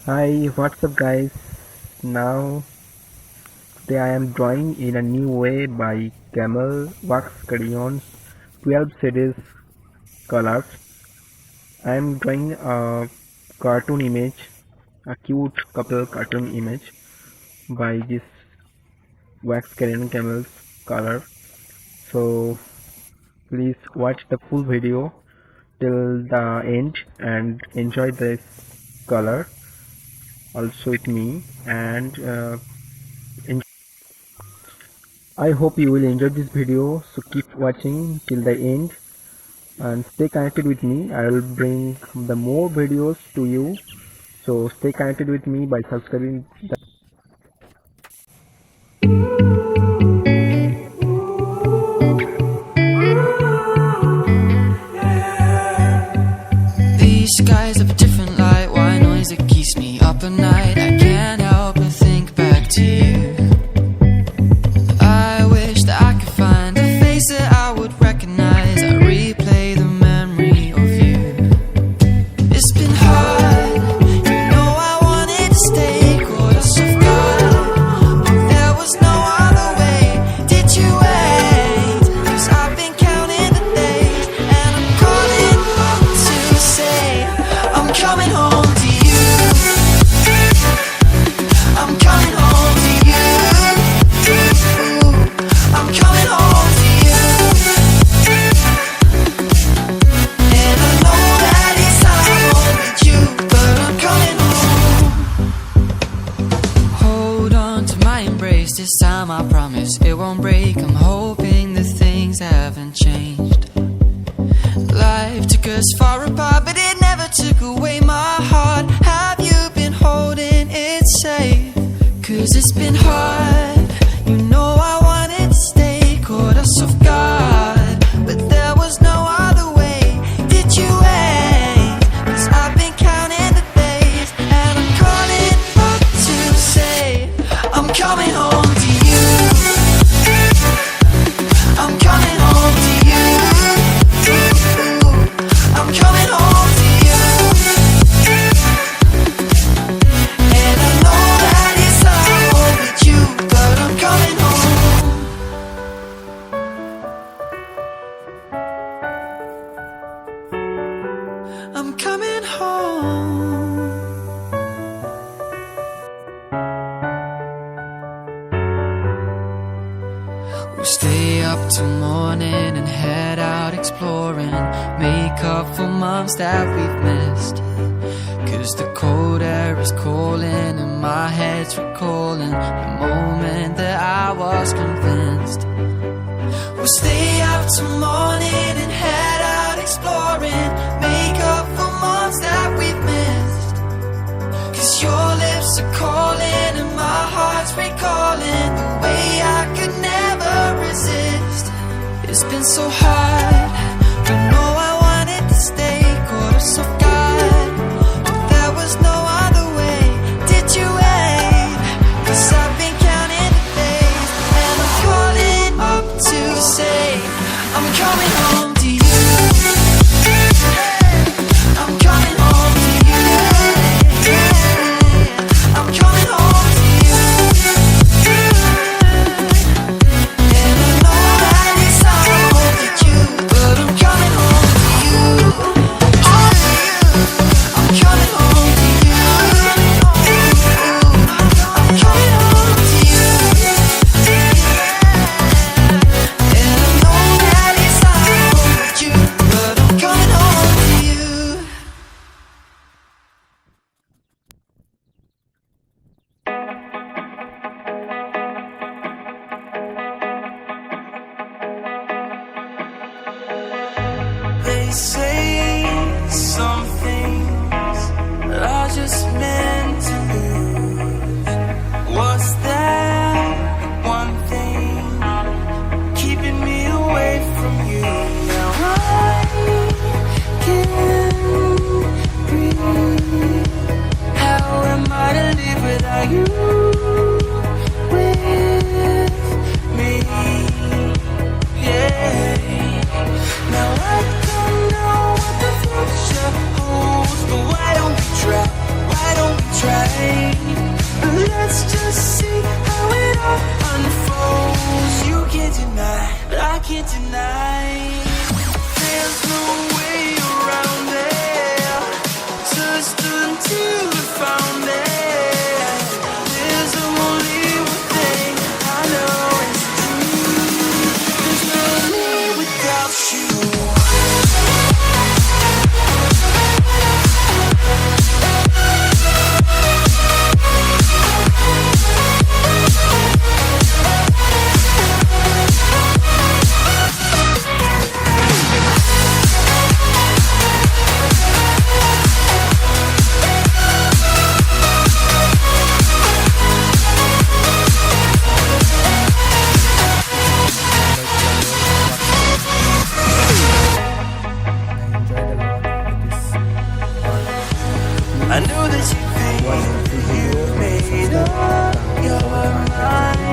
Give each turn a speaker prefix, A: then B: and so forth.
A: Hi, what's up guys? Now today I am drawing in a new way by Camel Wax Crayons 12 series colors. I am drawing a cartoon image, a cute couple cartoon image by this wax crayon camels color. So please watch the full video till the end and enjoy this color also with me and I hope you will enjoy this video, so keep watching till the end and stay connected with me. I will bring the more videos to you, so stay connected with me by subscribing
B: These skies have a different light. White noise that keeps me up at night. I can't help but think back to you. I wish that I could find a face that I would recognize. I replay the memory of you. It's been hard, you know I wanted to stay, caught us off guard, but there was no other way. Did you wait? 'Cause I've been counting the days, and I'm calling up to say I'm coming home to you. I'm coming home to you. I'm coming home to you. And I know that it's hard with you, but I'm coming home. Hold on to my embrace, this time I promise it won't break. I'm hoping that things haven't changed. Life took us far apart, but it never took away my heart. Have you been holding it safe? 'Cause it's been hard, you know I wanted to stay, caught us off guard, but there was no other way. Did you wait? 'Cause I've been counting the days, and I'm calling up to say I'm coming home to you. I'm coming home to you. I'm coming home to you. And I know that it's hard with you, but I'm coming home. I'm coming home. We'll stay up till morning and head out exploring, make up for months that we've missed. 'Cause the cold air is calling and my head's recalling the moment that I was convinced. We'll stay up till morning and head out exploring, make up for months that we've missed. 'Cause your lips are calling and my heart's recalling the way I could never resist. It's been so hard, I know I wanted to stay, caught us off guard, but there was no other way. Did you wait? 'Cause I've been counting the days, and I'm calling up to say I'm coming home to you. I'm coming home to you. I'm coming home to you. And I know that it's hard with you, but I'm coming home to you. I'm coming home to you. I'm coming home to you. And I know that it's hard with you, but I'm coming home to you. They say some things are just meant to lose. What's that one thing keeping me away from you? Now I can't breathe. How am I to live without you with me? Yeah. Now I don't know what the future holds, but why don't we try? Why don't we try. Let's just see how it all unfolds. You can't deny, but I can't deny. There's no way around it. Just until we found it. There's only one thing I know is true. There's no me without you. I know that you think you've made up your mind.